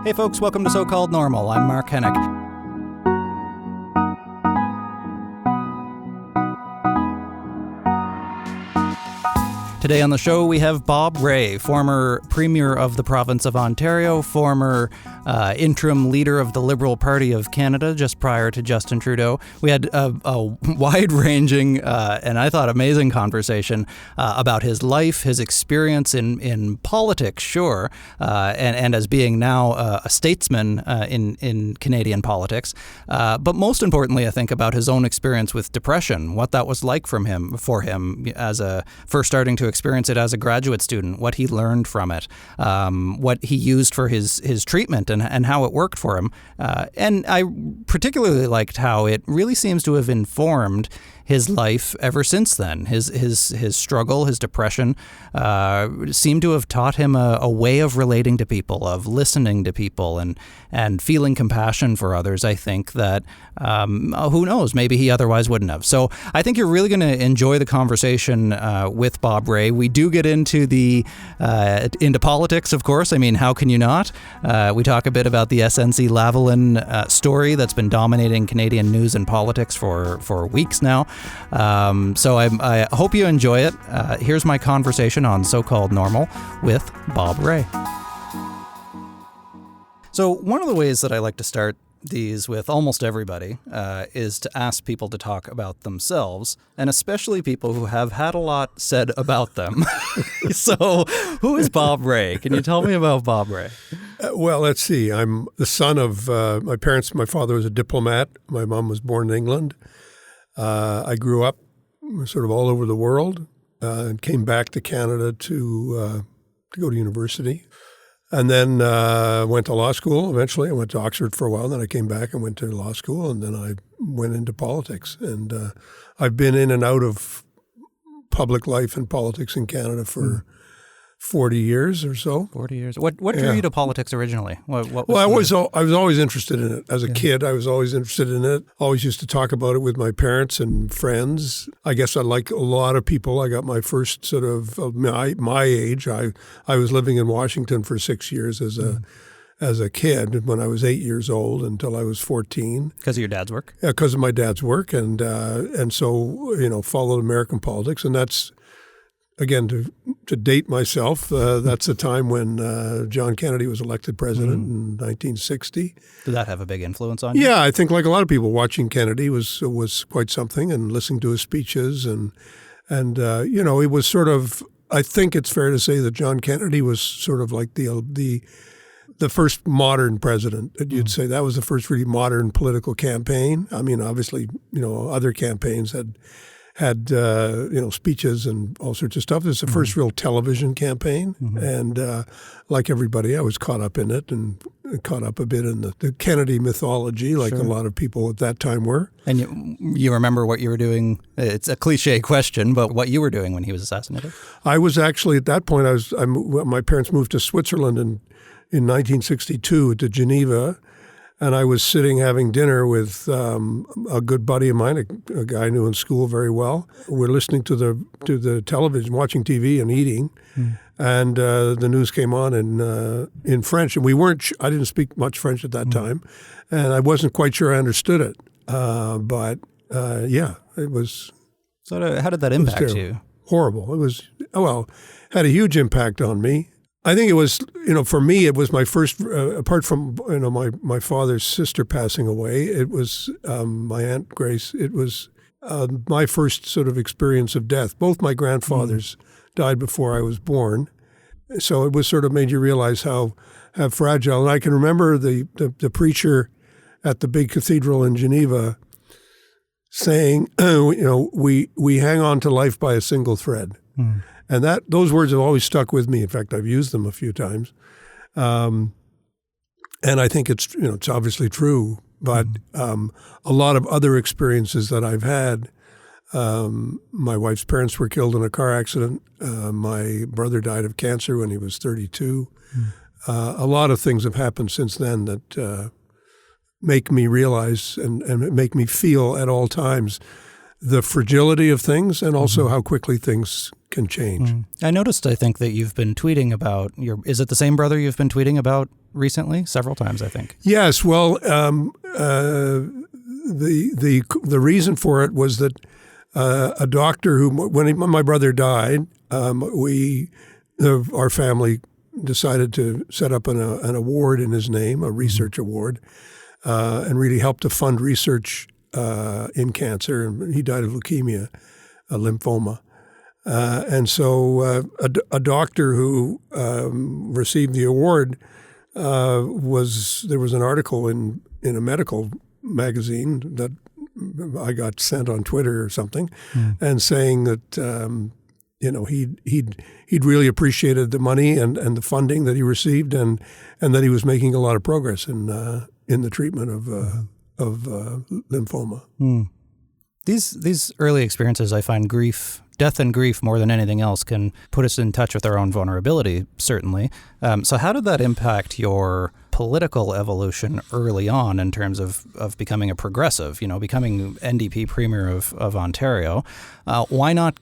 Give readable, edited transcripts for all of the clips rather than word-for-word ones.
Hey folks, welcome to So-Called Normal. I'm Mark Hennick. Today on the show, we have Bob Rae, former Premier of the Province of Ontario, former interim leader of the Liberal Party of Canada just prior to Justin Trudeau. We had a wide-ranging and I thought amazing conversation about his life, his experience in politics, sure, and as being now a statesman in Canadian politics. But most importantly, I think about his own experience with depression, what that was like for him as first starting to experience it as a graduate student, what he learned from it, what he used for his treatment and how it worked for him. And I particularly liked how it really seems to have informed his life ever since then. His struggle, his depression, seemed to have taught him a way of relating to people, of listening to people, and feeling compassion for others. I think that who knows, maybe he otherwise wouldn't have. So I think you're really going to enjoy the conversation with Bob Rae. We do get into into politics, of course. I mean, how can you not? We talk a bit about the SNC-Lavalin story that's been dominating Canadian news and politics for weeks now. So I hope you enjoy it. Here's my conversation on So-Called Normal with Bob Rae. So one of the ways that I like to start these with almost everybody is to ask people to talk about themselves, and especially people who have had a lot said about them. So who is Bob Rae? Can you tell me about Bob Rae? Well, let's see. I'm the son of my parents. My father was a diplomat. My mom was born in England. I grew up sort of all over the world and came back to Canada to go to university. And then went to law school eventually. I went to Oxford for a while. Then I came back and went to law school. And then I went into politics. And I've been in and out of public life and politics in Canada for 40 years or so. 40 years. What drew you to politics originally? What was I was always interested in it. As a kid, I was always interested in it. Always used to talk about it with my parents and friends. I guess I like a lot of people. I got my first sort of my age. I was living in Washington for 6 years as a kid when I was 8 years old until I was 14. Because of your dad's work? Yeah, because of my dad's work. And so, followed American politics. And that's, again, to date myself, that's the time when John Kennedy was elected president in 1960. Did that have a big influence on you? Yeah, I think like a lot of people, watching Kennedy was quite something, and listening to his speeches, and it was sort of. I think it's fair to say that John Kennedy was sort of like the first modern president. You'd say that was the first really modern political campaign. I mean, obviously, other campaigns had speeches and all sorts of stuff. It was the first real television campaign. And like everybody, I was caught up in it and caught up a bit in the Kennedy mythology, like a lot of people at that time were. And you remember what you were doing? It's a cliche question, but what you were doing when he was assassinated? I was actually, at that point, my parents moved to Switzerland in 1962 to Geneva. And I was sitting having dinner with a good buddy of mine, a guy I knew in school very well. We're listening to the television, watching TV and eating, and the news came on in French. And I didn't speak much French at that time, and I wasn't quite sure I understood it. But it was. So how did that impact you? Horrible. It was, had a huge impact on me. I think it was, for me, it was my first, apart from, my father's sister passing away, it was my Aunt Grace. It was my first sort of experience of death. Both my grandfathers died before I was born. So it was sort of made you realize how fragile. And I can remember the preacher at the big cathedral in Geneva saying, we hang on to life by a single thread. And those words have always stuck with me. In fact, I've used them a few times. And I think it's obviously true. But a lot of other experiences that I've had, my wife's parents were killed in a car accident. My brother died of cancer when he was 32. A lot of things have happened since then that make me realize and make me feel at all times the fragility of things and also how quickly things can change. I noticed, I think, that you've been tweeting about is it the same brother you've been tweeting about recently, several times, I think. Yes, well, the reason for it was that a doctor when my brother died, our family decided to set up an award in his name, a research award, and really help to fund research in cancer. And he died of leukemia, a lymphoma. And so a doctor who received the award there was an article in a medical magazine that I got sent on Twitter or something, and saying that he'd really appreciated the money and the funding that he received, and that he was making a lot of progress in the treatment of lymphoma. These early experiences, I find death and grief more than anything else can put us in touch with our own vulnerability, certainly. So how did that impact your political evolution early on in terms of becoming a progressive, becoming NDP Premier of Ontario? Why not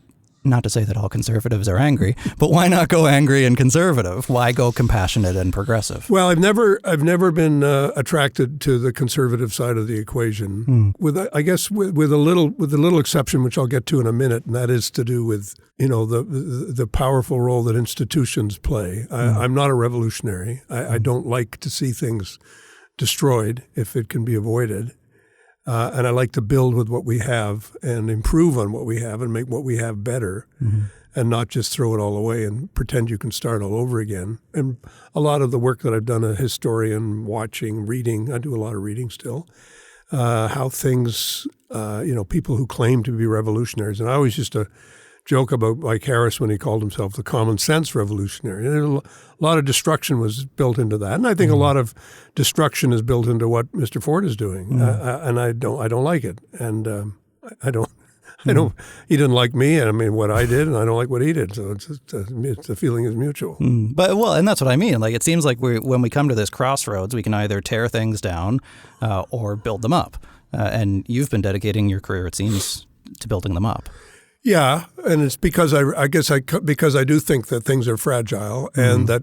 to say that all conservatives are angry, but why not go angry and conservative? Why go compassionate and progressive? Well, I've never been attracted to the conservative side of the equation. With a little exception, which I'll get to in a minute, and that is to do with the powerful role that institutions play. I'm not a revolutionary. I don't like to see things destroyed if it can be avoided. And I like to build with what we have and improve on what we have and make what we have better, and not just throw it all away and pretend you can start all over again. And a lot of the work that I've done, a historian, watching, reading, I do a lot of reading still, how things, people who claim to be revolutionaries. And I always used to joke about Mike Harris when he called himself the common sense revolutionary. And a lot of destruction was built into that, and I think a lot of destruction is built into what Mr. Ford is doing, and I don't like it, and I don't. He didn't like me, and I mean what I did, and I don't like what he did. So the feeling is mutual. And that's what I mean. Like, it seems like when we come to this crossroads, we can either tear things down or build them up. And you've been dedicating your career, it seems, to building them up. Yeah, and it's because because I do think that things are fragile, and that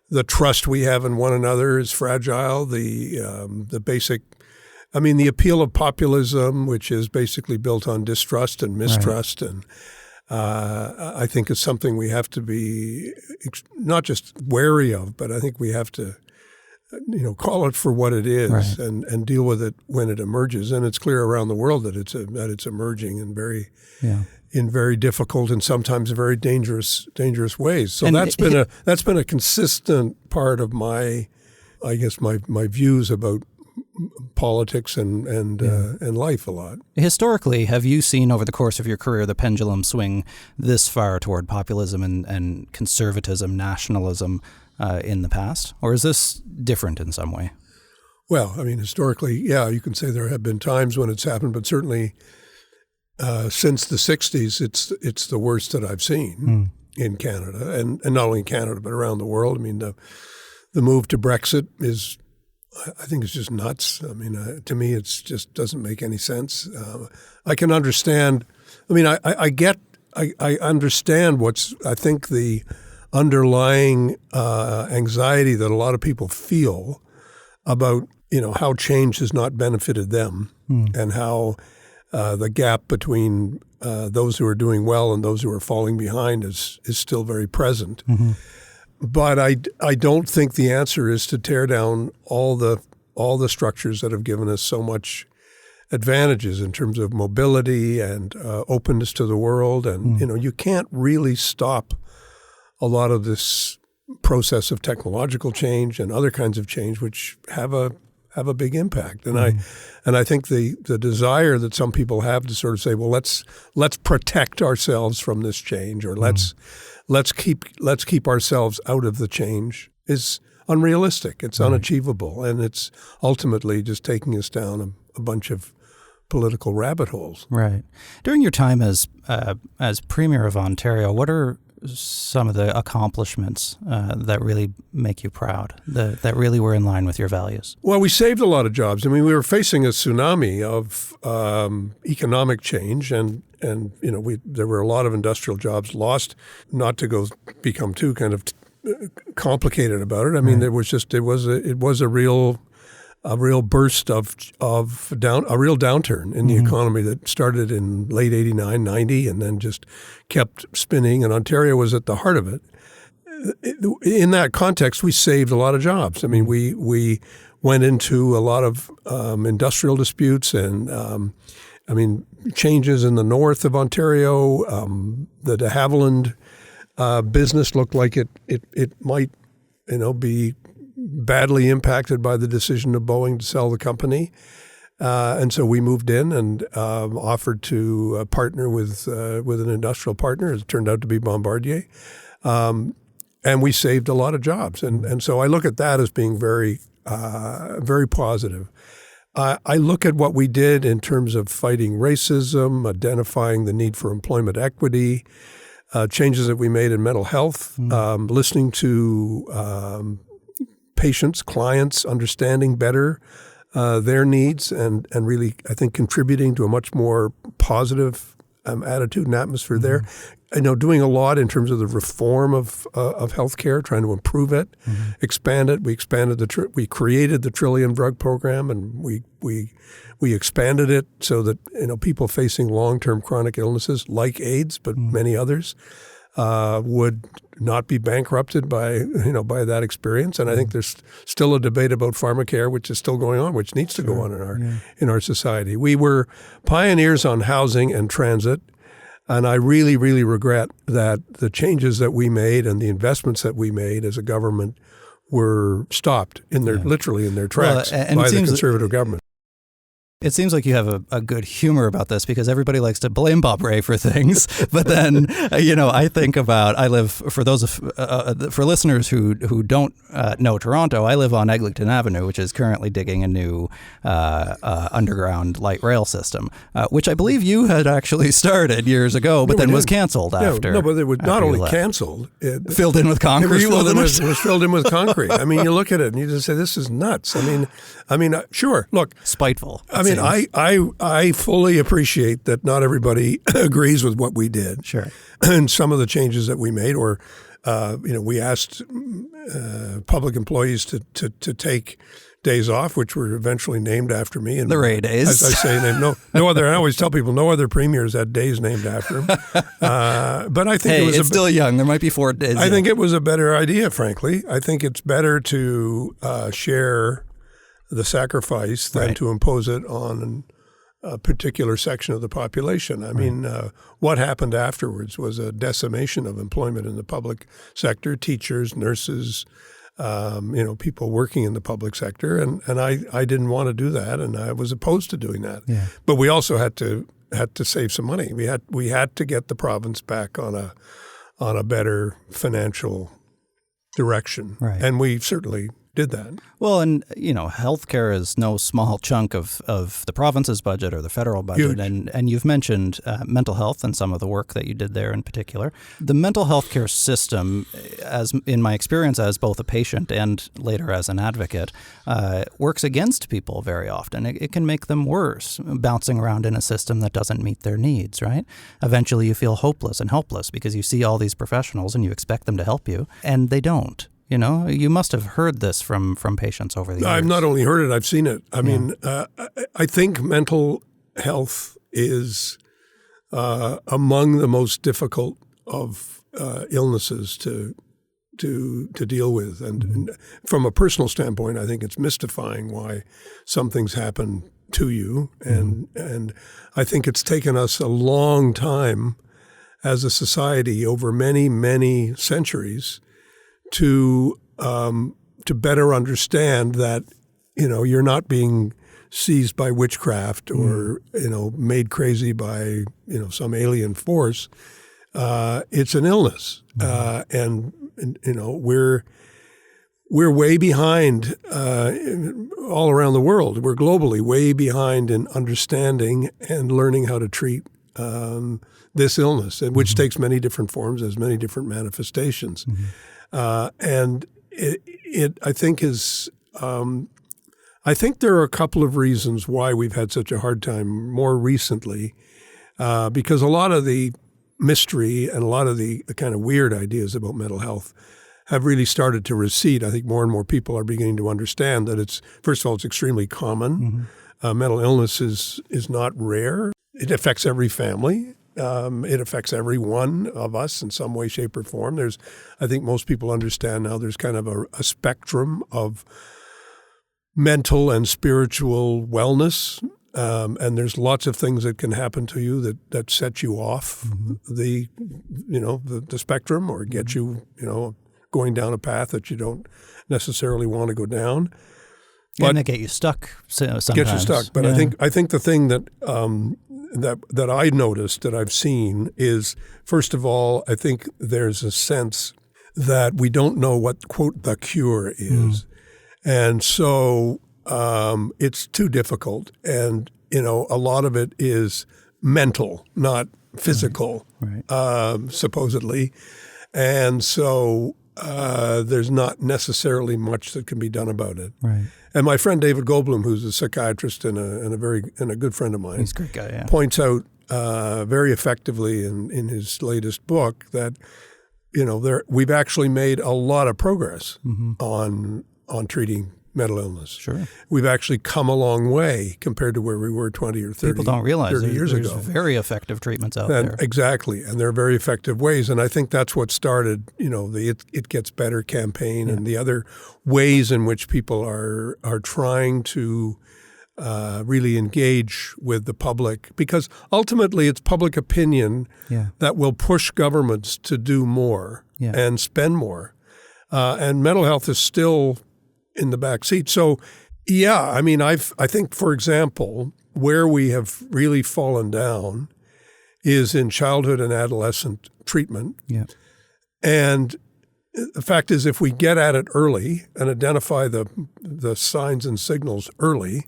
the trust we have in one another is fragile. The basic, the appeal of populism, which is basically built on distrust and mistrust, and I think is something we have to be not just wary of, but I think we have to, call it for what it is, and deal with it when it emerges. And it's clear around the world that it's emerging in very difficult and sometimes very dangerous ways. So that's been a consistent part of my views about politics and life a lot. Historically, have you seen over the course of your career the pendulum swing this far toward populism and conservatism, nationalism in the past? Or is this different in some way? Well, historically, yeah, you can say there have been times when it's happened, but certainly since the 60s, it's the worst that I've seen in Canada, and not only in Canada, but around the world. The move to Brexit is, I think it's just nuts. To me, it just doesn't make any sense. I can understand. I understand I think the underlying anxiety that a lot of people feel about, how change has not benefited them, and how the gap between those who are doing well and those who are falling behind is still very present. But I don't think the answer is to tear down all the structures that have given us so much advantages in terms of mobility and openness to the world. And you can't really stop a lot of this process of technological change and other kinds of change, which have a big impact. And I think the desire that some people have to sort of say, well, let's protect ourselves from this change, or let's keep ourselves out of the change, is unrealistic. It's unachievable, and it's ultimately just taking us down a bunch of political rabbit holes. Right. During your time as Premier of Ontario, what are some of the accomplishments that really make you proud, that really were in line with your values? Well, we saved a lot of jobs. We were facing a tsunami of economic change, and there were a lot of industrial jobs lost, not to become too kind of complicated about it. I mean, it was a real burst of a real downturn in the economy that started in late 89, 90, and then just kept spinning. And Ontario was at the heart of it. In that context, we saved a lot of jobs. I mean, we went into a lot of industrial disputes and, changes in the north of Ontario. The de Havilland business looked like it might, be badly impacted by the decision of Boeing to sell the company. And so we moved in and offered to partner with an industrial partner. It turned out to be Bombardier. And we saved a lot of jobs. And so I look at that as being very, very positive. I look at what we did in terms of fighting racism, identifying the need for employment equity, changes that we made in mental health, listening to patients, clients, understanding better their needs, and really, I think, contributing to a much more positive attitude and atmosphere there. Doing a lot in terms of the reform of healthcare, trying to improve it, expand it. We we created the Trillium Drug Program, and we expanded it so that people facing long-term chronic illnesses like AIDS, but many others, would not be bankrupted by that experience. And I think there's still a debate about pharmacare, which is still going on, which needs to go on in our society. We were pioneers on housing and transit. And I really, really regret that the changes that we made and the investments that we made as a government were stopped literally in their tracks by the Conservative government. It seems like you have a good humor about this because everybody likes to blame Bob Rae for things. But then, I think about, for listeners who don't know Toronto, I live on Eglinton Avenue, which is currently digging a new underground light rail system, which I believe you had actually started years ago, but then was canceled after. No, but it was not only canceled. Filled in with concrete? It was filled in with concrete. I mean, you look at it and you just say, this is nuts. I mean, sure, look. Spiteful. I fully appreciate that not everybody agrees with what we did. Sure. And some of the changes that we made, or we asked public employees to take days off, which were eventually named after me. And the Rae days. As I say, no other. I always tell people no other premiers had days named after them. But I think it's still young. There might be 4 days. I think it was a better idea, frankly. I think it's better to share the sacrifice than to impose it on a particular section of the population. I mean, what happened afterwards was a decimation of employment in the public sector, teachers, nurses, people working in the public sector. And I didn't want to do that, and I was opposed to doing that. Yeah. But we also had to save some money. We had to get the province back on a better financial direction. Right. And we certainly did that. Well, and healthcare is no small chunk of the province's budget or the federal budget. Huge. And you've mentioned mental health and some of the work that you did there in particular. The mental health care system, as in my experience as both a patient and later as an advocate, works against people very often. It can make them worse, bouncing around in a system that doesn't meet their needs, right? Eventually you feel hopeless and helpless because you see all these professionals and you expect them to help you, and they don't. You must have heard this from patients over the years. I've not only heard it, I've seen it. I mean, I think mental health is among the most difficult of illnesses to deal with. And from a personal standpoint, I think it's mystifying why some things happen to you. And I think it's taken us a long time as a society over many, many centuries to better understand that you're not being seized by witchcraft or made crazy by some alien force. It's an illness, and we're way behind all around the world. We're globally way behind in understanding and learning how to treat this illness, which takes many different forms, has many different manifestations. And it I think is I think there are a couple of reasons why we've had such a hard time more recently, because a lot of the mystery and a lot of the kind of weird ideas about mental health have really started to recede. I think more and more people are beginning to understand that it's, first of all, it's extremely common. Mental illness is not rare. It affects every family. It affects every one of us in some way, shape, or form. I think most people understand now there's kind of a spectrum of mental and spiritual wellness. And there's lots of things that can happen to you that set you off the spectrum, or get you, going down a path that you don't necessarily want to go down. But and they get you stuck sometimes. Get you stuck. But I think the thing that I noticed, that I've seen, is, first of all, I think there's a sense that we don't know what, quote, the cure is. And so it's too difficult. And, a lot of it is mental, not physical, supposedly. And so there's not necessarily much that can be done about it. Right. And my friend David Goldblum, who's a psychiatrist and a good friend of mine, he's a great guy, yeah, points out very effectively in his latest book that we've actually made a lot of progress on treating mental illness. Sure. We've actually come a long way compared to where we were 20 or 30, People don't realize 30 years there's ago. Very effective treatments out there. Exactly. And there are very effective ways. And I think that's what started, the It Gets Better campaign and the other ways in which people are trying to really engage with the public. Because ultimately it's public opinion that will push governments to do more and spend more. And mental health is still in the back seat. So, I think, for example, where we have really fallen down is in childhood and adolescent treatment. Yeah. And the fact is, if we get at it early and identify the signs and signals early,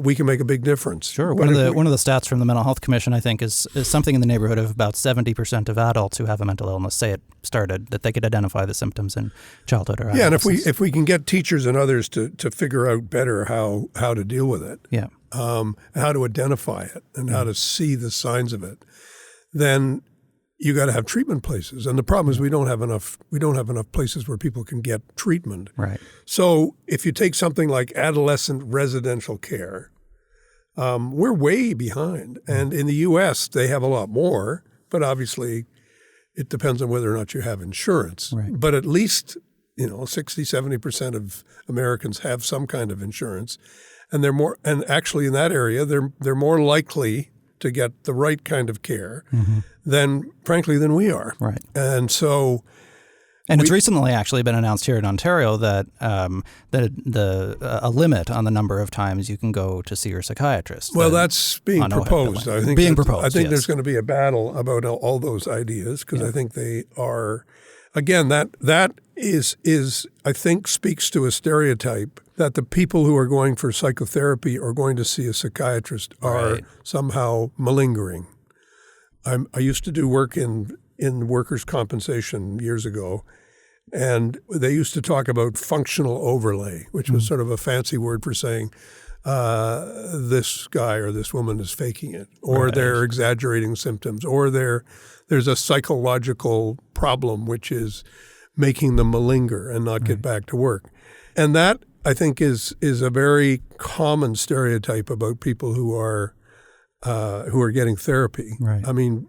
we can make a big difference. Sure. One of the stats from the Mental Health Commission, I think, is something in the neighborhood of about 70% of adults who have a mental illness say it started, that they could identify the symptoms in childhood or adolescence. And if we can get teachers and others to figure out better how to deal with it, how to identify it and how to see the signs of it, then you got to have treatment places. And the problem is we don't have enough places where people can get treatment. Right. So if you take something like adolescent residential care, we're way behind. And in the U.S., they have a lot more, but obviously it depends on whether or not you have insurance. Right. But at least, 60, 70% of Americans have some kind of insurance. And and actually in that area, they're more likely to get the right kind of care than we are. Right. And so... And it's recently actually been announced here in Ontario that a limit on the number of times you can go to see your psychiatrist. Well, that's being proposed. I think there's going to be a battle about all those ideas, because I think they are, again, that is I think speaks to a stereotype that the people who are going for psychotherapy or going to see a psychiatrist are somehow malingering. I used to do work in workers' compensation years ago, and they used to talk about functional overlay, which was sort of a fancy word for saying this guy or this woman is faking it, or they're exaggerating symptoms, or there's a psychological problem which is making them malinger and not get back to work. And that, I think, is a very common stereotype about people who are getting therapy. Right. I mean,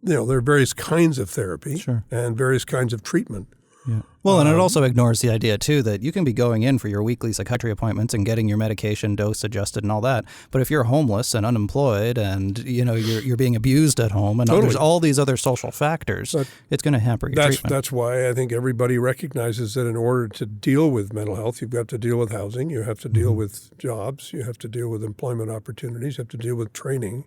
there are various kinds of therapy and various kinds of treatment. Yeah. Well, and it also ignores the idea, too, that you can be going in for your weekly psychiatry appointments and getting your medication dose adjusted and all that. But if you're homeless and unemployed and, you're being abused at home and there's all these other social factors, it's going to hamper your treatment. That's why I think everybody recognizes that in order to deal with mental health, you've got to deal with housing, you have to deal with jobs, you have to deal with employment opportunities, you have to deal with training,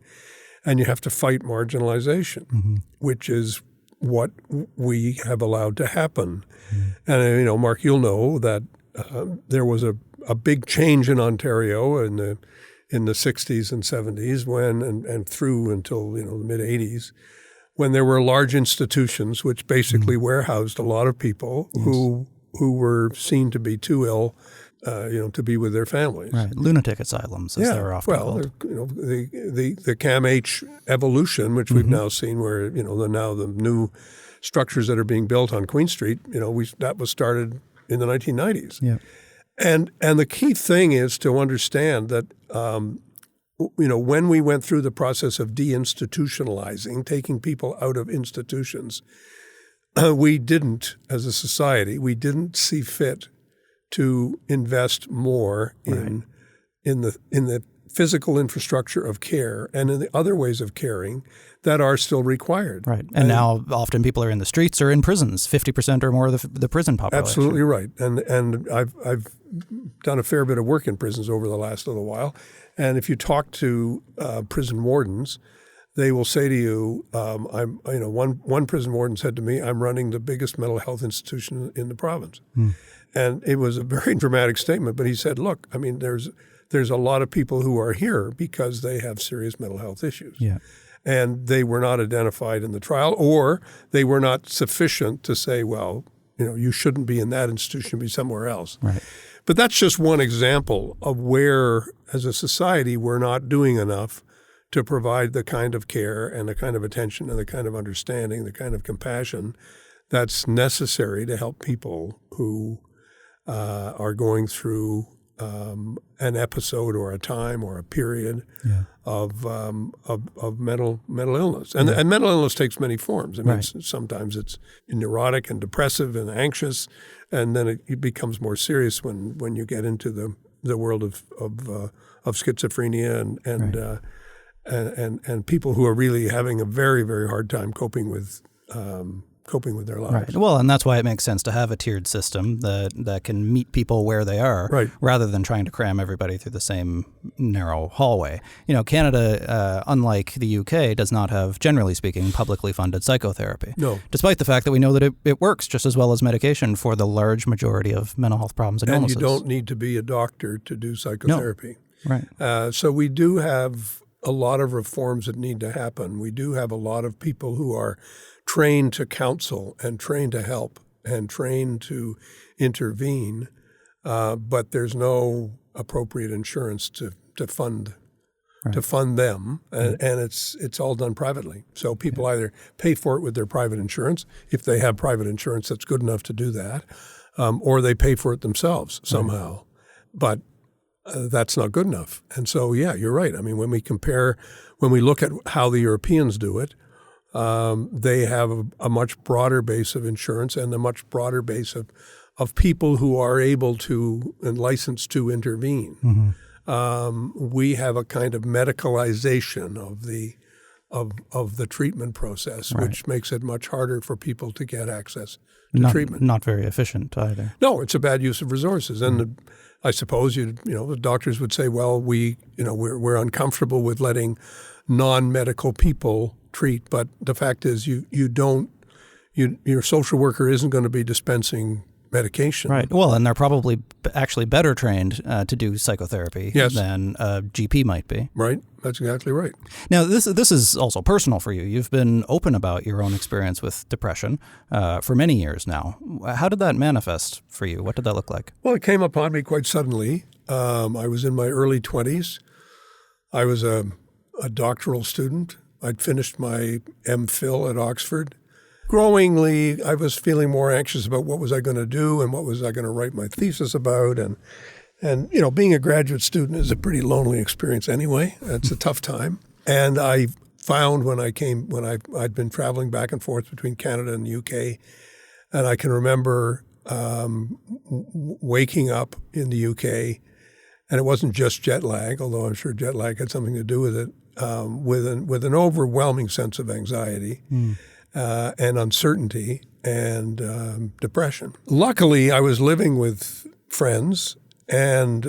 and you have to fight marginalization, which is what we have allowed to happen. And, Mark, you'll know that there was a big change in Ontario in the 60s and 70s and through until, the mid-80s, when there were large institutions which basically warehoused a lot of people who were seen to be too ill to be with their families. Right, lunatic asylums, as they're often called. The CAMH evolution, which we've now seen, where now the new structures that are being built on Queen Street, that was started in the 1990s. Yeah. And the key thing is to understand that, when we went through the process of deinstitutionalizing, taking people out of institutions, we didn't, as a society, we didn't see fit to invest more in the physical infrastructure of care and in the other ways of caring that are still required. Right. And now often people are in the streets or in prisons, 50% or more of the prison population. Absolutely right. And I've done a fair bit of work in prisons over the last little while. And if you talk to prison wardens, they will say to you, one prison warden said to me, "I'm running the biggest mental health institution in the province." And it was a very dramatic statement, but he said, "Look, I mean, there's a lot of people who are here because they have serious mental health issues." Yeah. And they were not identified in the trial, or they were not sufficient to say, well, you shouldn't be in that institution, be somewhere else. Right. But that's just one example of where, as a society, we're not doing enough to provide the kind of care and the kind of attention and the kind of understanding, the kind of compassion that's necessary to help people who are going through an episode or a time or a period of mental illness. And mental illness takes many forms. I mean, sometimes it's neurotic and depressive and anxious, and then it becomes more serious when you get into the world of schizophrenia and people who are really having a very, very hard time coping with their lives. Right. Well, and that's why it makes sense to have a tiered system that can meet people where they are, rather than trying to cram everybody through the same narrow hallway. Canada, unlike the UK, does not have, generally speaking, publicly funded psychotherapy. No. Despite the fact that we know that it works just as well as medication for the large majority of mental health problems and illnesses. And you don't need to be a doctor to do psychotherapy. No. Right. So we do have a lot of reforms that need to happen. We do have a lot of people who are trained to counsel and trained to help and trained to intervene, but there's no appropriate insurance to fund them, and it's all done privately. So people either pay for it with their private insurance, if they have private insurance that's good enough to do that, or they pay for it themselves somehow. But that's not good enough. And so, you're right. I mean, when we look at how the Europeans do it, they have a much broader base of insurance and a much broader base of people who are able to and licensed to intervene. Mm-hmm. We have a kind of medicalization of the treatment process, which makes it much harder for people to get access to treatment. Not very efficient either. No, it's a bad use of resources. And I suppose the doctors would say, well, we're uncomfortable with letting non-medical people treat, but the fact is your social worker isn't going to be dispensing medication. Right. Well, and they're probably actually better trained to do psychotherapy than a GP might be. Right. That's exactly right. Now, this is also personal for you. You've been open about your own experience with depression for many years now. How did that manifest for you? What did that look like? Well, it came upon me quite suddenly. I was in my early 20s. I was a doctoral student. I'd finished my MPhil at Oxford. Growingly, I was feeling more anxious about what was I going to do and what was I going to write my thesis about. And being a graduate student is a pretty lonely experience anyway. It's a tough time. And I found I'd been traveling back and forth between Canada and the UK, and I can remember waking up in the UK, and it wasn't just jet lag, although I'm sure jet lag had something to do with it, with an overwhelming sense of anxiety. And uncertainty and depression. Luckily, I was living with friends, and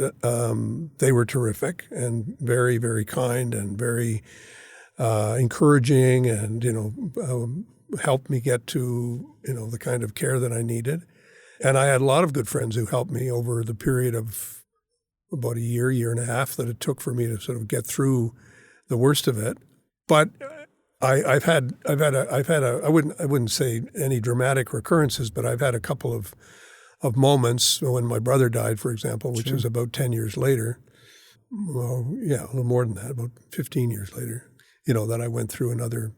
they were terrific and very, very kind and very encouraging, and helped me get to the kind of care that I needed. And I had a lot of good friends who helped me over the period of about a year and a half that it took for me to sort of get through the worst of it. But I wouldn't say any dramatic recurrences, but I've had a couple of moments when my brother died, for example, which was about 10 years later. Well, a little more than that, about 15 years later, that I went through another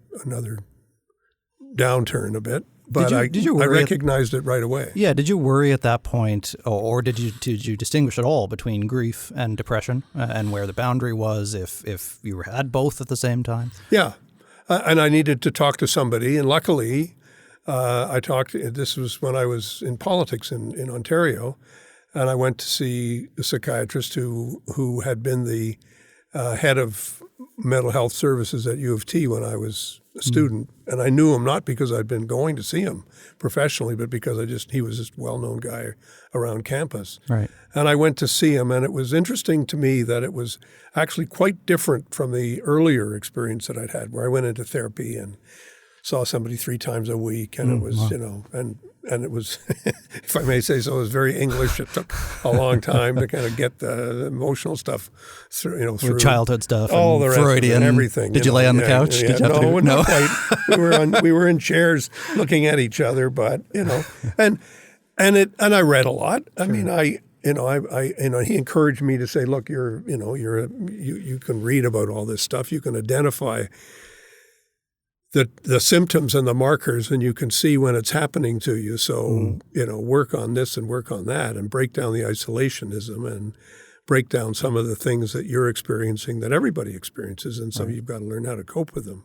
downturn a bit. But I recognized it right away. Yeah. Did you worry at that point, or did you distinguish at all between grief and depression, and where the boundary was if you had both at the same time? Yeah. And I needed to talk to somebody. And luckily, this was when I was in politics in Ontario. And I went to see a psychiatrist who had been the head of mental health services at U of T when I was a student. And I knew him not because I'd been going to see him professionally, but because he was this well-known guy around campus. Right. And I went to see him, and it was interesting to me that it was actually quite different from the earlier experience that I'd had, where I went into therapy and saw somebody 3 times a week, and it was, and it was, if I may say so, it was very English. It took a long time to kind of get the emotional stuff through, through childhood stuff, all and the rest Freudian and everything. Did you lay on the couch? Yeah, Did you have no, to do, not quite. We were in chairs looking at each other, but and I read a lot. I mean, he encouraged me to say, look, you can read about all this stuff. You can identify the symptoms and the markers, and you can see when it's happening to you. So, work on this and work on that, and break down the isolationism and break down some of the things that you're experiencing that everybody experiences, and so you've got to learn how to cope with them.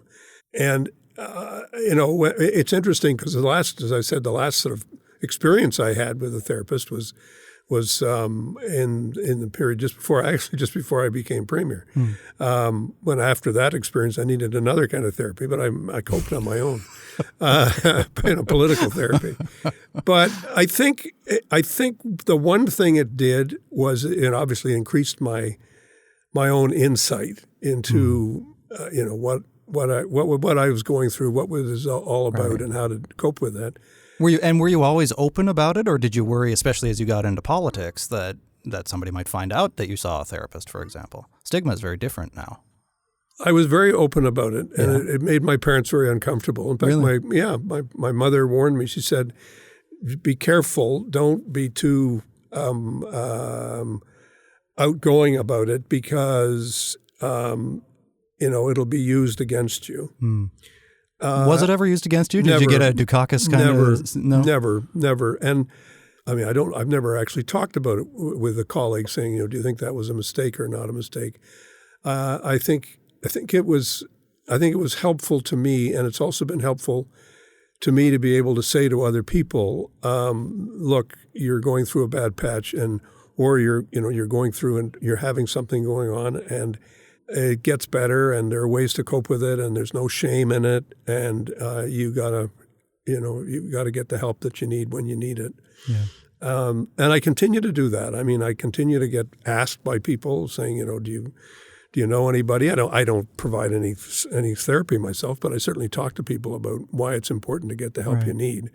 And, it's interesting because the last sort of experience I had with a therapist was in the period just before I became premier. When after that experience, I needed another kind of therapy, but I coped on my own, political therapy. But I think the one thing it did was it obviously increased my own insight into what I was going through, what was all about, and how to cope with that. Were you always open about it, or did you worry, especially as you got into politics, that somebody might find out that you saw a therapist, for example? Stigma is very different now. I was very open about it, and it made my parents very uncomfortable. In fact, really? my mother warned me. She said, "Be careful. Don't be too outgoing about it because it'll be used against you." Was it ever used against you? Did you get a Dukakis kind of? No, never. And I mean, I've never actually talked about it with a colleague saying, do you think that was a mistake or not a mistake? I think it was helpful to me, and it's also been helpful to me to be able to say to other people, look, you're going through a bad patch, or you're going through and you're having something going on, and it gets better, and there are ways to cope with it, and there's no shame in it, and you gotta get the help that you need when you need it. Yeah. And I continue to do that. I mean, I continue to get asked by people saying, do you know anybody? I don't provide any therapy myself, but I certainly talk to people about why it's important to get the help you need,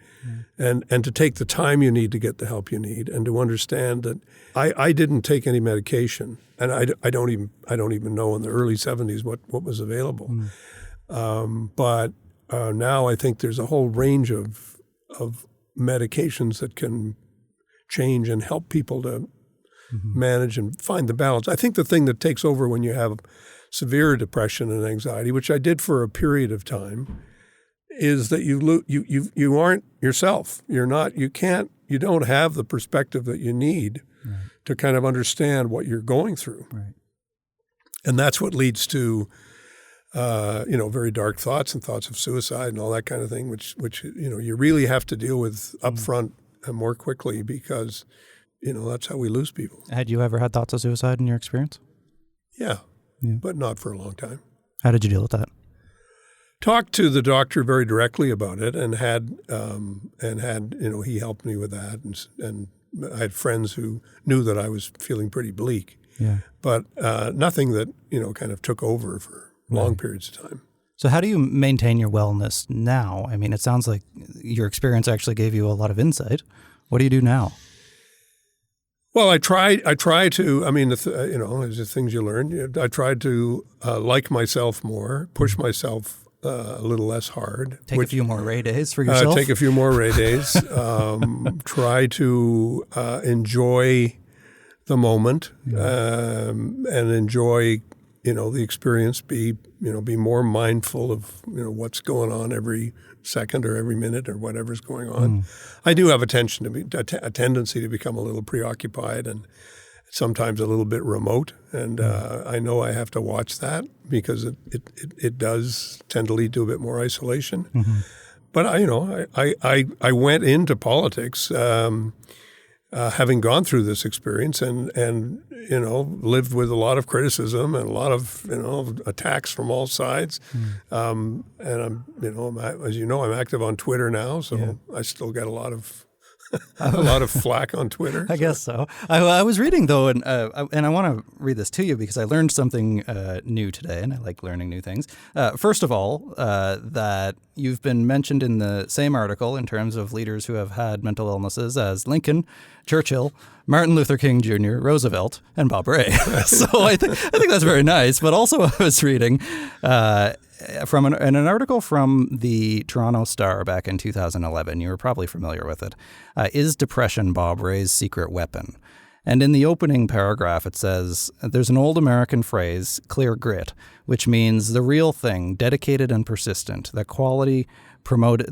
and to take the time you need to get the help you need, and to understand that I didn't take any medication, and I don't even know in the early 70s what was available. But now I think there's a whole range of medications that can change and help people to manage and find the balance. I think the thing that takes over when you have severe depression and anxiety, which I did for a period of time, is that you aren't yourself. You don't have the perspective that you need to kind of understand what you're going through. Right. And that's what leads to very dark thoughts and thoughts of suicide and all that kind of thing, which you really have to deal with upfront and more quickly, because that's how we lose people. Had you ever had thoughts of suicide in your experience? Yeah, but not for a long time. How did you deal with that? Talked to the doctor very directly about it, and had he helped me with that, and I had friends who knew that I was feeling pretty bleak. Yeah, but nothing that kind of took over for long periods of time. So how do you maintain your wellness now? I mean, it sounds like your experience actually gave you a lot of insight. What do you do now? Well, I try to. I mean, there's the things you learn. I tried to like myself more, push myself a little less hard. Take a few more Rae days for yourself. Take a few more Rae days. Try to enjoy the moment and enjoy, the experience, be more mindful of, what's going on every second or every minute or whatever's going on. I do have a tendency to become a little preoccupied and sometimes a little bit remote. And I know I have to watch that because it does tend to lead to a bit more isolation. But I went into politics having gone through this experience and lived with a lot of criticism and a lot of attacks from all sides. And I'm active on Twitter now, so I still get a lot of flack on Twitter. I guess so. I was reading, though, and I want to read this to you because I learned something new today, and I like learning new things. First of all, that you've been mentioned in the same article in terms of leaders who have had mental illnesses as Lincoln, Churchill, Martin Luther King Jr., Roosevelt, and Bob Rae. So I think that's very nice. But also I was reading from an article from the Toronto Star back in 2011. You were probably familiar with it. Is depression Bob Rae's secret weapon? And in the opening paragraph, it says, there's an old American phrase, clear grit, which means the real thing, dedicated and persistent, that quality promoting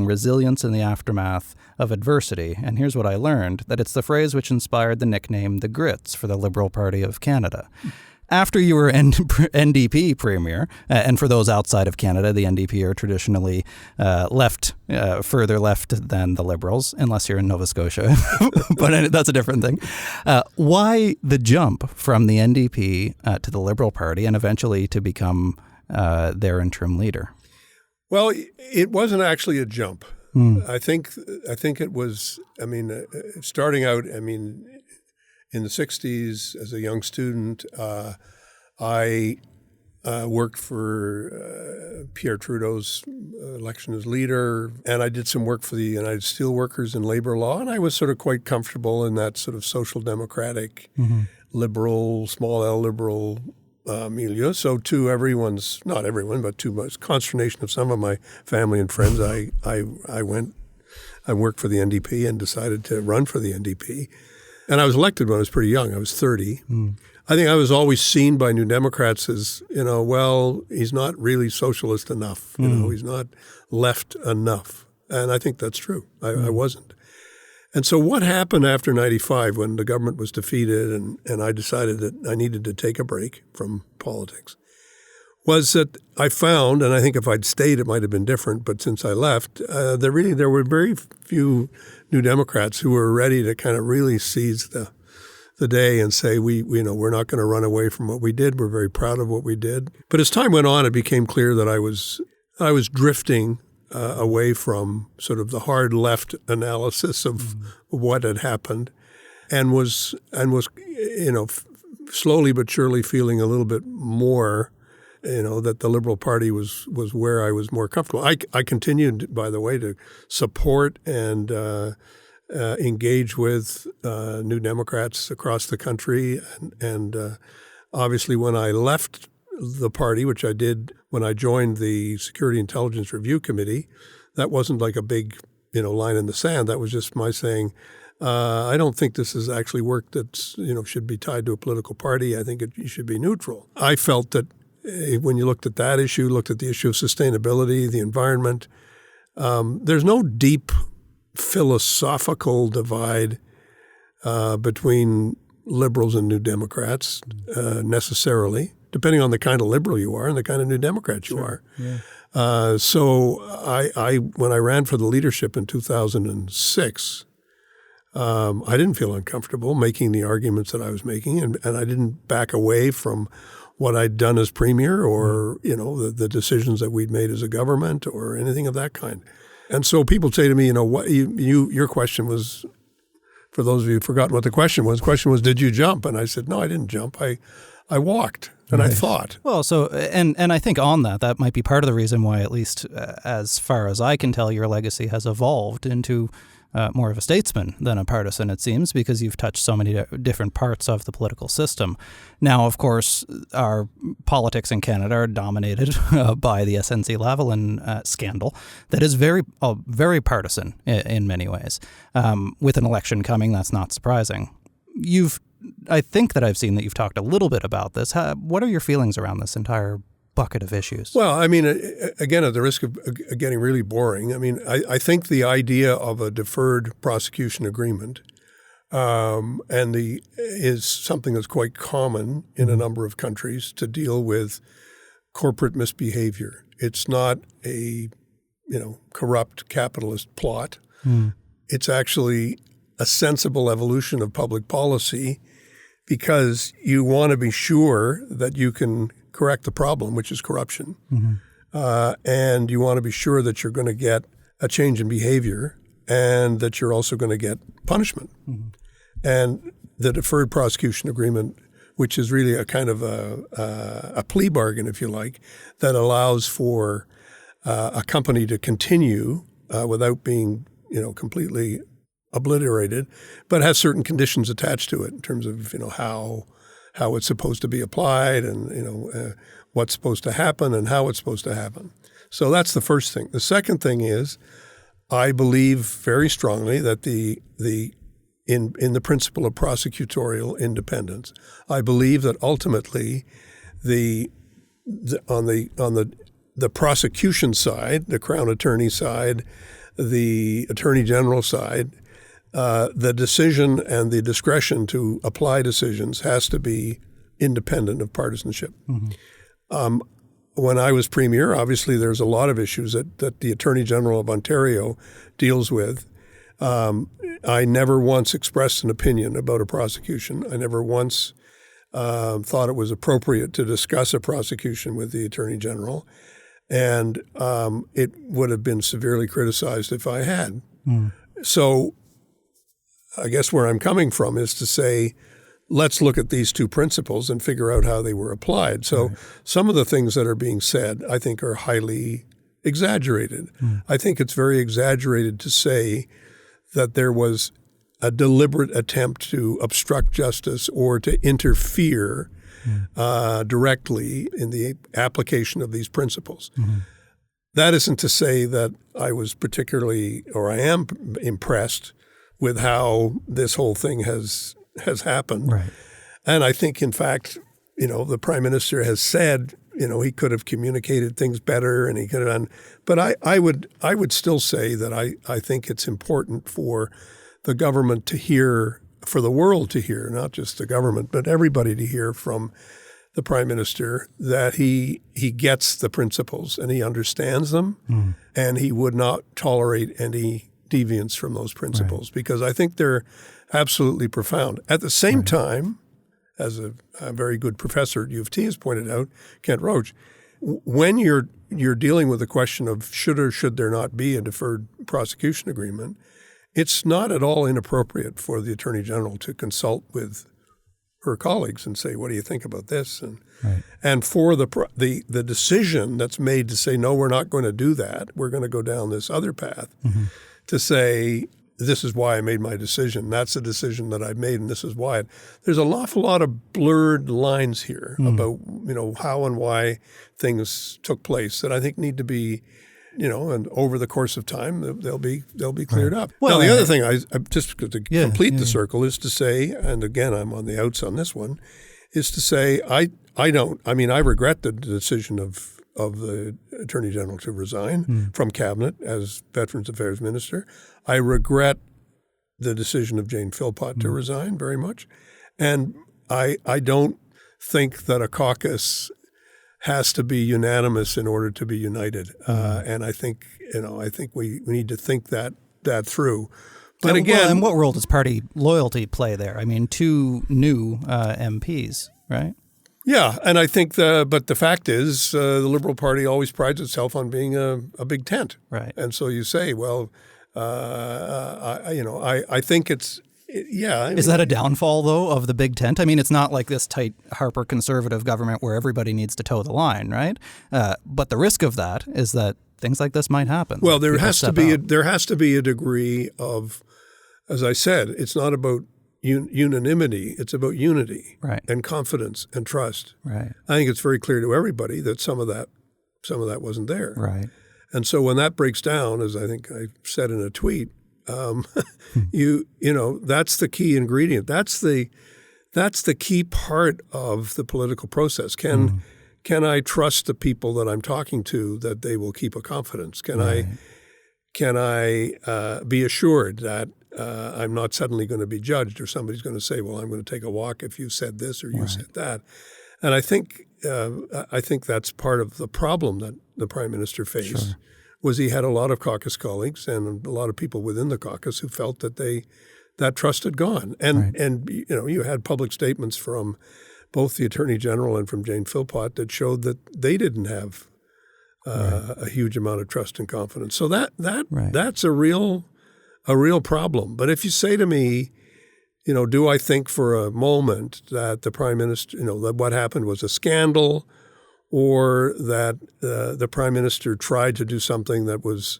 resilience in the aftermath of adversity. And here's what I learned, that it's the phrase which inspired the nickname the Grits for the Liberal Party of Canada. After you were NDP premier, and for those outside of Canada, the NDP are traditionally further left than the Liberals, unless you're in Nova Scotia. But that's a different thing. Why the jump from the NDP to the Liberal Party and eventually to become their interim leader? Well, it wasn't actually a jump. I think it was, starting out, in the 60s, as a young student, I worked for Pierre Trudeau's election as leader, and I did some work for the United Steelworkers in labor law, and I was sort of quite comfortable in that sort of social democratic, liberal, small L liberal milieu. So to everyone's, not everyone, but to much consternation of some of my family and friends, I worked for the NDP and decided to run for the NDP. And I was elected when I was pretty young. I was 30. I think I was always seen by New Democrats as, he's not really socialist enough. He's not left enough. And I think that's true. I wasn't. And so what happened after 95 when the government was defeated and I decided that I needed to take a break from politics was that I found, and I think if I'd stayed it might have been different, but since I left, there were very few New Democrats who were ready to kind of really seize the day and say, we're not going to run away from what we did. We're very proud of what we did. But as time went on, it became clear that I was drifting away from sort of the hard left analysis of what had happened, and was slowly but surely feeling a little bit more that the Liberal Party was where I was more comfortable. I continued, by the way, to support and engage with New Democrats across the country. And obviously when I left the party, which I did when I joined the Security Intelligence Review Committee, that wasn't like a big line in the sand. That was just my saying, I don't think this is actually work that's should be tied to a political party. I think you should be neutral. I felt that when you looked at that issue, looked at the issue of sustainability, the environment, there's no deep philosophical divide between liberals and New Democrats necessarily, depending on the kind of liberal you are and the kind of New Democrat you are. Yeah. So I when I ran for the leadership in 2006, I didn't feel uncomfortable making the arguments that I was making, and I didn't back away from what I'd done as premier or, the decisions that we'd made as a government or anything of that kind. And so people say to me, what your question was, for those of you who've forgotten what the question was, did you jump? And I said, no, I didn't jump. I walked and I thought. Well, so, and I think on that might be part of the reason why, at least as far as I can tell, your legacy has evolved into more of a statesman than a partisan, it seems, because you've touched so many different parts of the political system. Now, of course, our politics in Canada are dominated by the SNC-Lavalin scandal that is very partisan in many ways. With an election coming, that's not surprising. You've I think that I've seen that you've talked a little bit about this. What are your feelings around this entire bucket of issues? Well, I mean, again, at the risk of getting really boring, I mean, I think the idea of a deferred prosecution agreement is something that's quite common in a number of countries to deal with corporate misbehavior. It's not a corrupt capitalist plot. It's actually a sensible evolution of public policy because you want to be sure that you can correct the problem, which is corruption. And you want to be sure that you're going to get a change in behavior and that you're also going to get punishment. And the deferred prosecution agreement, which is really a kind of a plea bargain, if you like, that allows for a company to continue without being completely obliterated, but has certain conditions attached to it in terms of how it's supposed to be applied and what's supposed to happen and how it's supposed to happen. So that's the first thing. The second thing is, I believe very strongly that in the principle of prosecutorial independence, I believe that ultimately on the prosecution side, the Crown Attorney side, the Attorney General side, the decision and the discretion to apply decisions has to be independent of partisanship. When I was Premier, obviously there's a lot of issues that the Attorney General of Ontario deals with. I never once expressed an opinion about a prosecution. I never once thought it was appropriate to discuss a prosecution with the Attorney General. And it would have been severely criticized if I had. So I guess where I'm coming from is to say, let's look at these two principles and figure out how they were applied. So some of the things that are being said, I think, are highly exaggerated. I think it's very exaggerated to say that there was a deliberate attempt to obstruct justice or to interfere directly in the application of these principles. That isn't to say that I was particularly, or I am impressed with how this whole thing has happened. Right. And I think, in fact, the Prime Minister has said, he could have communicated things better and he could have done. But I would still say that I think it's important for the government to hear, for the world to hear, not just the government, but everybody to hear from the Prime Minister that he gets the principles and he understands them and he would not tolerate any deviance from those principles because I think they're absolutely profound. At the same time, as a very good professor at U of T has pointed out, Kent Roach, when you're dealing with the question of should or should there not be a deferred prosecution agreement, it's not at all inappropriate for the Attorney General to consult with her colleagues and say, what do you think about this? And for the decision that's made to say, no, we're not going to do that, we're going to go down this other path, to say, this is why I made my decision. That's a decision that I've made, and this is why. There's an awful lot of blurred lines here about how and why things took place that I think need to be, and over the course of time they'll be cleared up. Well, now, the other thing I just to complete the circle is to say, and again I'm on the outs on this one, is to say I regret the decision of the Attorney General to resign from Cabinet as Veterans Affairs Minister. I regret the decision of Jane Philpott to resign very much. And I don't think that a caucus has to be unanimous in order to be united. And I think we need to think that through. But again, and what role does party loyalty play there? I mean, two new MPs, right? Yeah, and I think but the fact is the Liberal Party always prides itself on being a big tent. Right. And so you say, well, I think it's, Is that a downfall, though, of the big tent? I mean, it's not like this tight Harper conservative government where everybody needs to toe the line, right? But the risk of that is that things like this might happen. Well, there has to be a degree of, as I said, it's not about unanimity, it's about unity and confidence and trust. Right. I think it's very clear to everybody that some of that wasn't there. Right. And so when that breaks down, as I think I said in a tweet, that's the key ingredient. That's the that's the key part of the political process. Can I trust the people that I'm talking to that they will keep a confidence? Can I be assured that I'm not suddenly going to be judged, or somebody's going to say, well, I'm going to take a walk if you said this or you said that. And I think that's part of the problem that the Prime Minister faced, was he had a lot of caucus colleagues and a lot of people within the caucus who felt that that trust had gone. And you had public statements from both the Attorney General and from Jane Philpott that showed that they didn't have a huge amount of trust and confidence. So that's a real problem. But if you say to me, do I think for a moment that the Prime Minister, that what happened was a scandal, or that the Prime Minister tried to do something that was,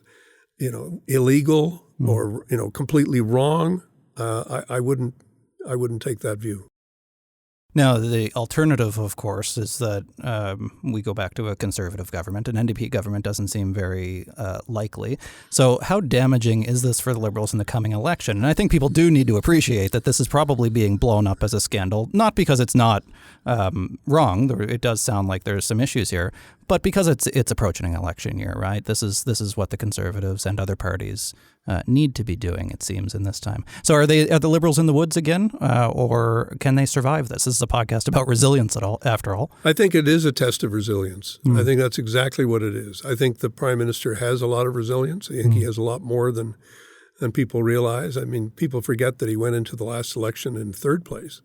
illegal or, completely wrong, I wouldn't take that view. Now, the alternative, of course, is that we go back to a Conservative government. An NDP government doesn't seem very likely. So how damaging is this for the Liberals in the coming election? And I think people do need to appreciate that this is probably being blown up as a scandal, not because it's not wrong. It does sound like there's some issues here, but because it's approaching an election year, right? This is what the Conservatives and other parties need to be doing, it seems, in this time. So are the Liberals in the woods again, or can they survive this? This is a podcast about resilience after all. I think it is a test of resilience. I think that's exactly what it is. I think the Prime Minister has a lot of resilience. I think he has a lot more than people realize. I mean, people forget that he went into the last election in third place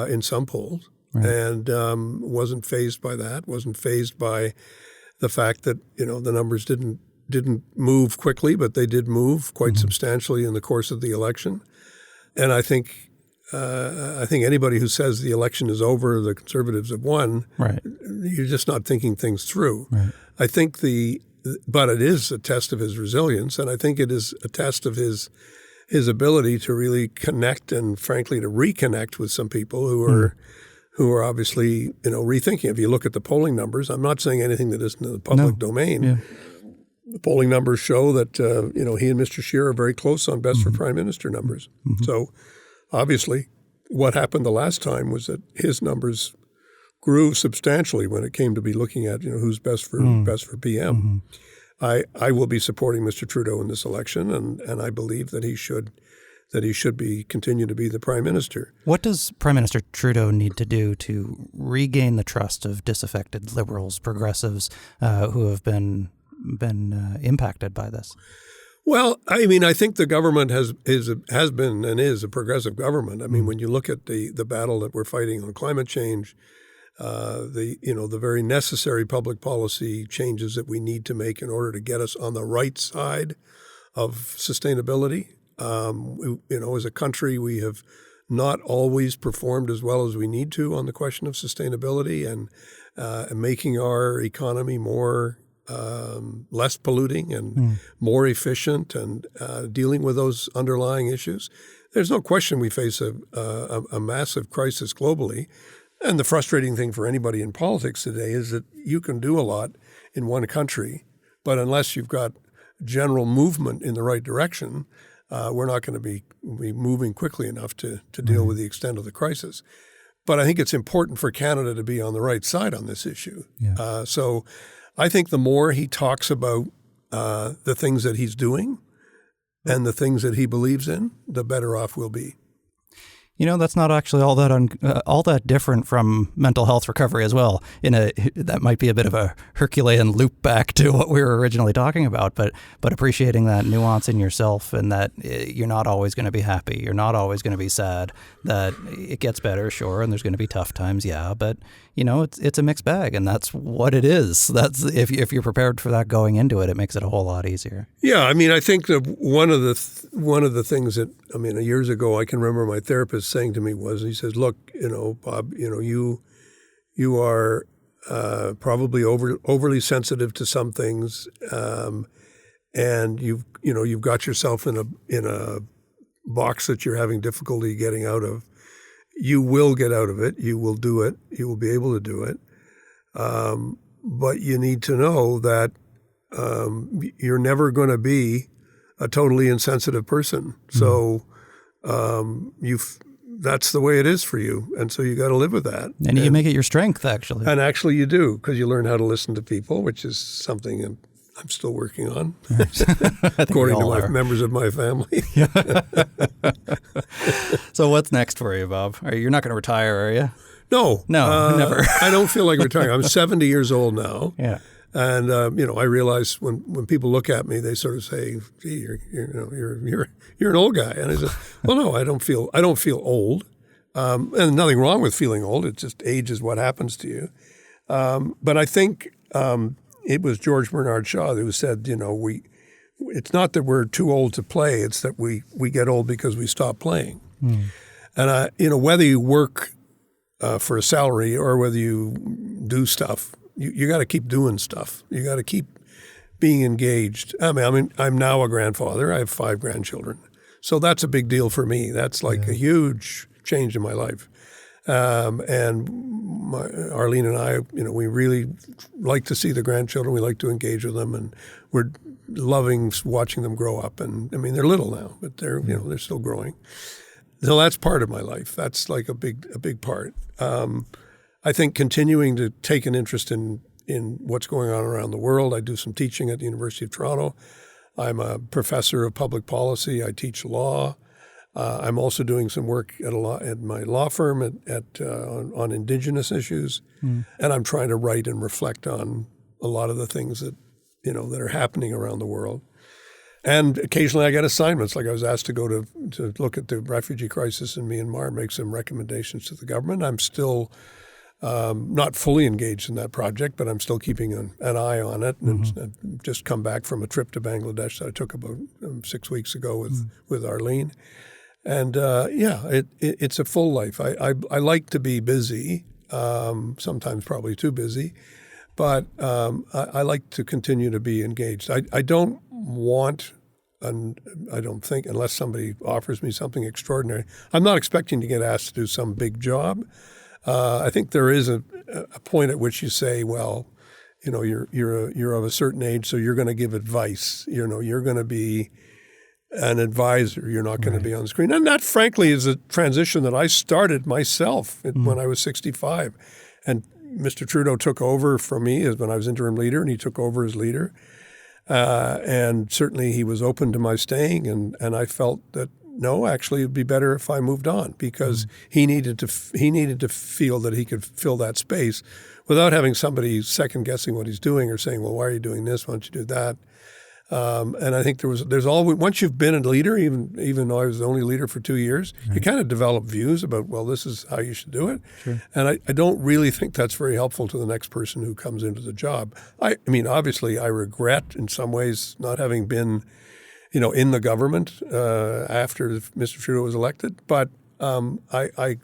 in some polls, and wasn't fazed by that, wasn't fazed by the fact that, the numbers didn't move quickly, but they did move quite substantially in the course of the election. And I think anybody who says the election is over, the Conservatives have won, you're just not thinking things through. I think but it is a test of his resilience, and I think it is a test of his ability to really connect and, frankly, to reconnect with some people who are obviously, rethinking. If you look at the polling numbers, I'm not saying anything that isn't in the public domain. Yeah. The polling numbers show that, he and Mr. Scheer are very close on best for Prime Minister numbers. So obviously what happened the last time was that his numbers grew substantially when it came to be looking at, who's best for PM. I will be supporting Mr. Trudeau in this election, and I believe that he should continue to be the Prime Minister. What does Prime Minister Trudeau need to do to regain the trust of disaffected Liberals, progressives who have been impacted by this? Well, I mean, I think the government has been and is a progressive government. I mean, when you look at the battle that we're fighting on climate change, the very necessary public policy changes that we need to make in order to get us on the right side of sustainability. As a country, we have not always performed as well as we need to on the question of sustainability and making our economy more less polluting and more efficient and dealing with those underlying issues. There's no question we face a massive crisis globally. And the frustrating thing for anybody in politics today is that you can do a lot in one country, but unless you've got general movement in the right direction, we're not going to be moving quickly enough to deal with the extent of the crisis. But I think it's important for Canada to be on the right side on this issue. Yeah. So I think the more he talks about the things that he's doing and the things that he believes in, the better off we'll be. That's not actually all that different from mental health recovery as well. That might be a bit of a Herculean loop back to what we were originally talking about, but appreciating that nuance in yourself and that you're not always going to be happy, you're not always going to be sad, that it gets better, sure, and there's going to be tough times, yeah, but it's a mixed bag, and that's what it is. That's if you're prepared for that going into it, it makes it a whole lot easier. Yeah, I mean, I think that one of the things that years ago I can remember my therapist saying to me he says, "Look, Bob, you are probably overly sensitive to some things, and you've got yourself in a box that you're having difficulty getting out of. You will get out of it. You will do it. You will be able to do it. But you need to know that you're never going to be a totally insensitive person. So that's the way it is for you. And so you got to live with that. And you make it your strength, actually. And actually you do, because you learn how to listen to people, which is something I'm still working on, according to members of my family. So what's next for you, Bob? You're not going to retire, are you? No. Never. I don't feel like retiring. I'm 70 years old now. Yeah. And I realize when people look at me, they sort of say, "Gee, you're an old guy." And I say, "Well, no, I don't feel old, and nothing wrong with feeling old. It's just age is what happens to you." But I think it was George Bernard Shaw who said, it's not that we're too old to play; it's that we get old because we stop playing. And whether you work for a salary or whether you do stuff. You got to keep doing stuff. You got to keep being engaged. I mean, I'm now a grandfather. I have 5 grandchildren. So that's a big deal for me. That's like a huge change in my life. And Arlene and I, we really like to see the grandchildren. We like to engage with them, and we're loving watching them grow up. And I mean, they're little now, but they're they're still growing. So that's part of my life. That's like a big part. I think continuing to take an interest in what's going on around the world. I do some teaching at the University of Toronto. I'm a professor of public policy. I teach law. I'm also doing some work at my law firm on Indigenous issues, and I'm trying to write and reflect on a lot of the things that that are happening around the world. And occasionally I get assignments, like I was asked to go to look at the refugee crisis in Myanmar, make some recommendations to the government. I'm still not fully engaged in that project, but I'm still keeping an eye on it. And I've just come back from a trip to Bangladesh that I took about 6 weeks ago with Arlene. And it's a full life. I like to be busy, sometimes probably too busy, but I like to continue to be engaged. I don't want, and I don't think, unless somebody offers me something extraordinary, I'm not expecting to get asked to do some big job. I think there is a point at which you say, well, you're of a certain age, so you're going to give advice. You're going to be an advisor. You're not going to be on the screen. And that, frankly, is a transition that I started myself when I was 65. And Mr. Trudeau took over from me when I was interim leader, and he took over as leader. And certainly he was open to my staying, and I felt that, no, actually, it'd be better if I moved on, because he needed to feel that he could fill that space without having somebody second guessing what he's doing or saying, well, why are you doing this? Why don't you do that? And I think there's always, once you've been a leader, even though I was the only leader for 2 years, you kind of develop views about, well, this is how you should do it. Sure. And I don't really think that's very helpful to the next person who comes into the job. I mean, obviously, I regret in some ways not having been in the government after Mr. Trudeau was elected, but I've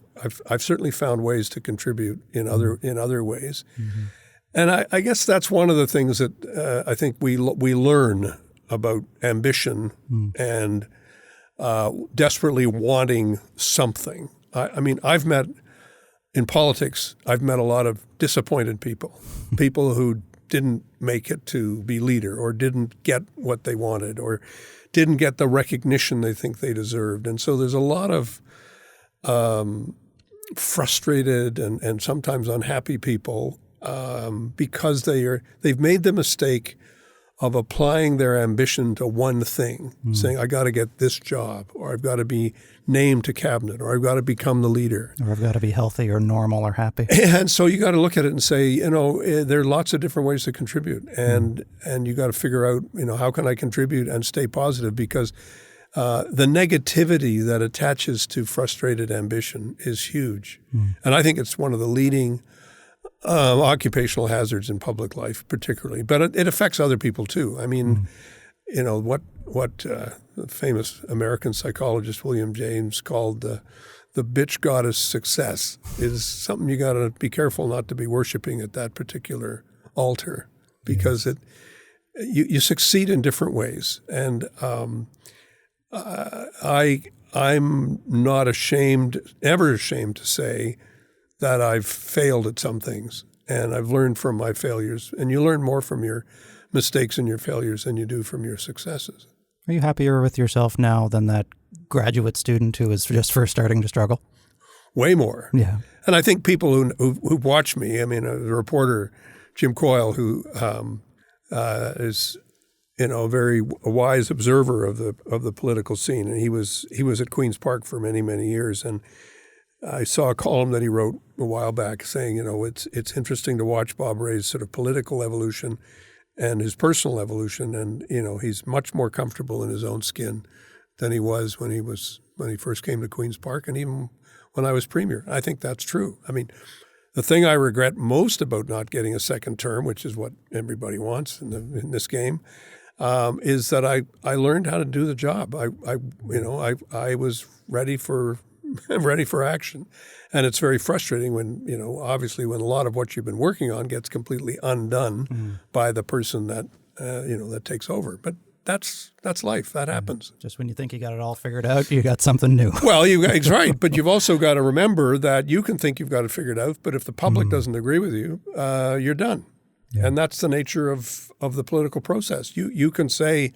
certainly found ways to contribute in other ways, and I guess that's one of the things that I think we learn about ambition and desperately wanting something. I mean, in politics, I've met a lot of disappointed people, people who didn't make it to be leader, or didn't get what they wanted, or didn't get the recognition they think they deserved. And so there's a lot of frustrated and sometimes unhappy people because they've made the mistake of applying their ambition to one thing, saying, I got to get this job, or I've got to be named to cabinet, or I've got to become the leader. Or I've got to be healthy or normal or happy. And so you got to look at it and say, there are lots of different ways to contribute. And you got to figure out, how can I contribute and stay positive? Because the negativity that attaches to frustrated ambition is huge. And I think it's one of the leading occupational hazards in public life, particularly, but it affects other people too. I mean, what the famous American psychologist William James called the bitch goddess success is something you got to be careful not to be worshiping at that particular altar, because you succeed in different ways, and I'm not ever ashamed to say that I've failed at some things, and I've learned from my failures. And you learn more from your mistakes and your failures than you do from your successes. Are you happier with yourself now than that graduate student who was just first starting to struggle? way more. Yeah. And I think people who watch me, I mean, the reporter Jim Coyle, who is a very wise observer of the political scene, and he was at Queen's Park for many years, and I saw a column that he wrote a while back saying, it's interesting to watch Bob Rae's sort of political evolution and his personal evolution, and he's much more comfortable in his own skin than he was when he first came to Queen's Park, and even when I was premier. I think that's true. I mean, the thing I regret most about not getting a second term, which is what everybody wants in this game, is that I learned how to do the job. I was ready for action, and it's very frustrating when obviously when a lot of what you've been working on gets completely undone by the person that that takes over. But that's life. That happens. Just when you think you got it all figured out, you got something new. Well, it's right, but you've also got to remember that you can think you've got it figured out, but if the public doesn't agree with you, you're done. Yeah. And that's the nature of the political process. You can say,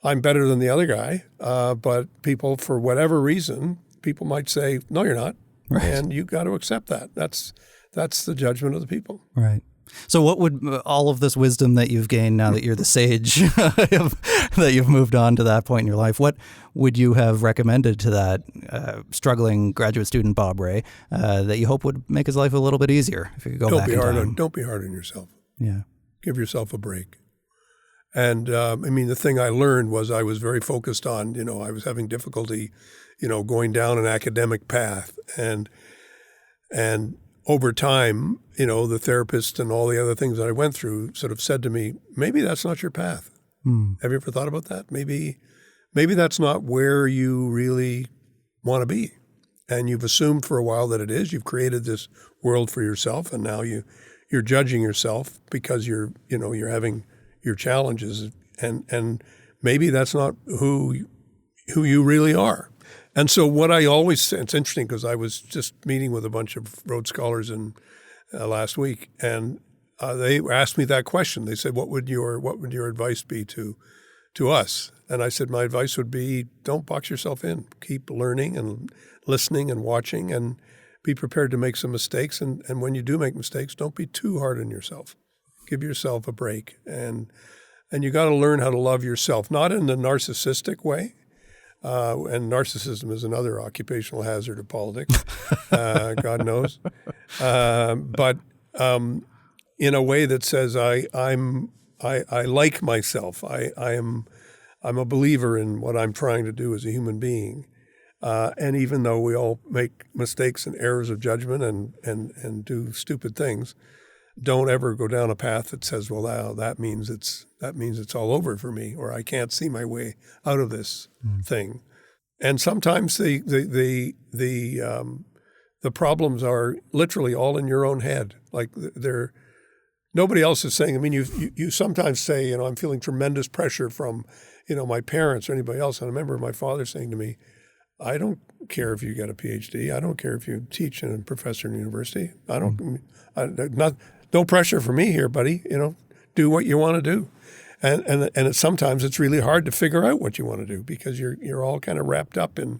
I'm better than the other guy, but people, for whatever reason, people might say, no, you're not. Right. And you've got to accept that. That's the judgment of the people. Right. So what would all of this wisdom that you've gained now that you're the sage, that you've moved on to that point in your life, what would you have recommended to that struggling graduate student Bob Rae that you hope would make his life a little bit easier if you could go back in time? Don't be hard on yourself. Yeah. Give yourself a break. And the thing I learned was I was very focused on, I was having difficulty, going down an academic path. And over time, the therapist and all the other things that I went through sort of said to me, maybe that's not your path. Have you ever thought about that? Maybe that's not where you really want to be. And you've assumed for a while that it is. You've created this world for yourself, and now you're judging yourself because you're having your challenges, and maybe that's not who you really are. And so what I always say, it's interesting because I was just meeting with a bunch of Rhodes Scholars last week, and they asked me that question. They said, "What would your advice be to us?" And I said, "My advice would be, don't box yourself in. Keep learning and listening and watching, and be prepared to make some mistakes. And when you do make mistakes, don't be too hard on yourself. Give yourself a break, and you got to learn how to love yourself, not in the narcissistic way." And narcissism is another occupational hazard of politics, God knows. But in a way that says I like myself. I'm a believer in what I'm trying to do as a human being. And even though we all make mistakes and errors of judgment and do stupid things, don't ever go down a path that says, well, that means it's all over for me, or I can't see my way out of this thing. And sometimes the problems are literally all in your own head. Like nobody else is saying. I mean, you sometimes say, I'm feeling tremendous pressure from, my parents or anybody else. And I remember my father saying to me, I don't care if you get a PhD. I don't care if you teach and a professor in university. No pressure for me here, buddy. Do what you want to do. And sometimes it's really hard to figure out what you want to do because you're all kind of wrapped up in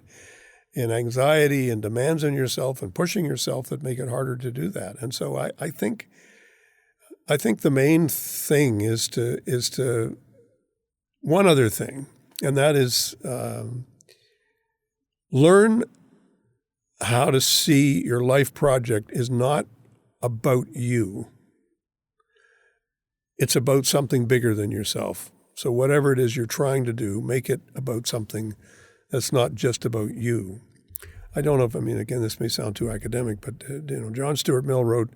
anxiety and demands on yourself and pushing yourself that make it harder to do that. And so I think the main thing is to one other thing, and that is learn how to see your life project is not about you. It's about something bigger than yourself. So whatever it is you're trying to do, make it about something that's not just about you. I don't know again, this may sound too academic, but John Stuart Mill wrote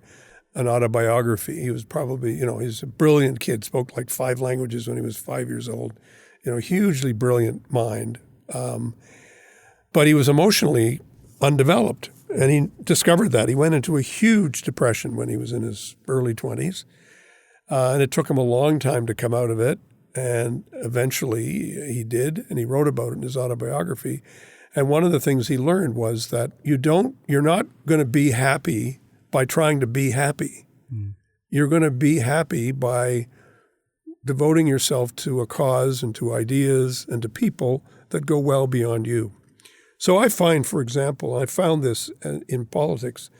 an autobiography. He was probably, he's a brilliant kid, spoke like 5 languages when he was 5 years old, hugely brilliant mind. But he was emotionally undeveloped, and he discovered that. He went into a huge depression when he was in his early 20s. And it took him a long time to come out of it. And eventually he did, and he wrote about it in his autobiography. And one of the things he learned was that you're not going to be happy by trying to be happy. You're going to be happy by devoting yourself to a cause and to ideas and to people that go well beyond you. So I find, for example, I found this in politics,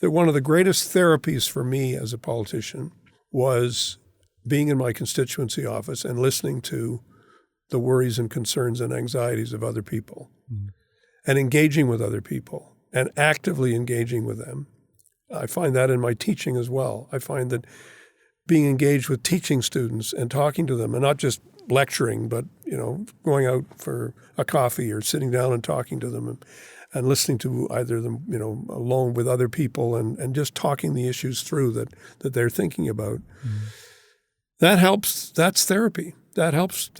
that one of the greatest therapies for me as a politician was being in my constituency office and listening to the worries and concerns and anxieties of other people and engaging with other people and actively engaging with them. I find that in my teaching as well. I find that being engaged with teaching students and talking to them and not just lecturing, but, going out for a coffee or sitting down and talking to them and listening to either them, alone with other people and just talking the issues through that they're thinking about. That helps. That's therapy. That helps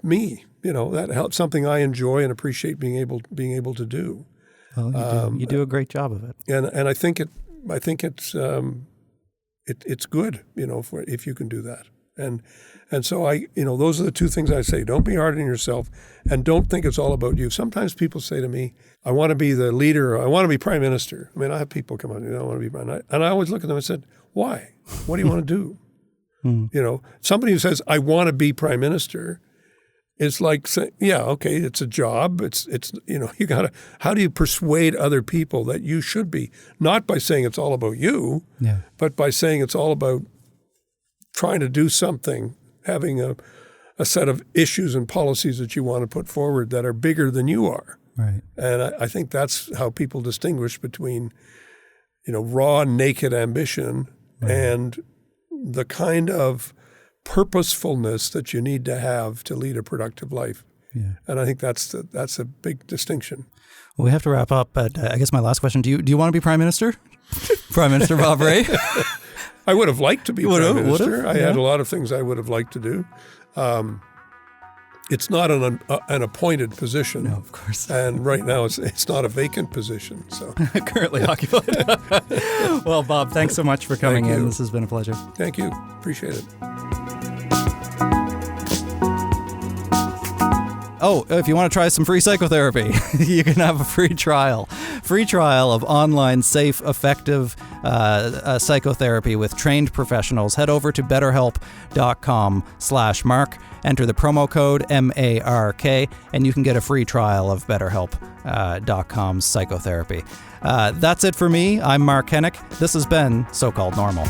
me. That helps, something I enjoy and appreciate being able to do. Well, you do a great job of it. And I think it's good, if you can do that. And so those are the two things I say. Don't be hard on yourself, and don't think it's all about you. Sometimes people say to me, I want to be the leader, or I want to be prime minister. I mean, I have people come on, I want to be prime minister. And I always look at them and said, why? What do you want to do? Somebody who says, I want to be prime minister, it's like saying, yeah, okay, it's a job. It's you got to, how do you persuade other people that you should be? Not by saying it's all about you, but by saying it's all about trying to do something, having a set of issues and policies that you want to put forward that are bigger than you are. Right. And I think that's how people distinguish between, raw, naked ambition and the kind of purposefulness that you need to have to lead a productive life. Yeah. And I think that's a big distinction. Well, we have to wrap up, but I guess my last question, do you want to be Prime Minister? Prime Minister Bob Rae? I would have liked to be Prime Minister. I had a lot of things I would have liked to do. It's not an appointed position. No, of course. And right now it's not a vacant position. So currently occupied. Well, Bob, thanks so much for coming in. This has been a pleasure. Thank you. Appreciate it. Oh, if you want to try some free psychotherapy, you can have a free trial. Free trial of online, safe, effective psychotherapy with trained professionals. Head over to betterhelp.com/Mark. Enter the promo code MARK, and you can get a free trial of betterhelp.com's psychotherapy. That's it for me. I'm Mark Hennick. This has been So-Called Normal.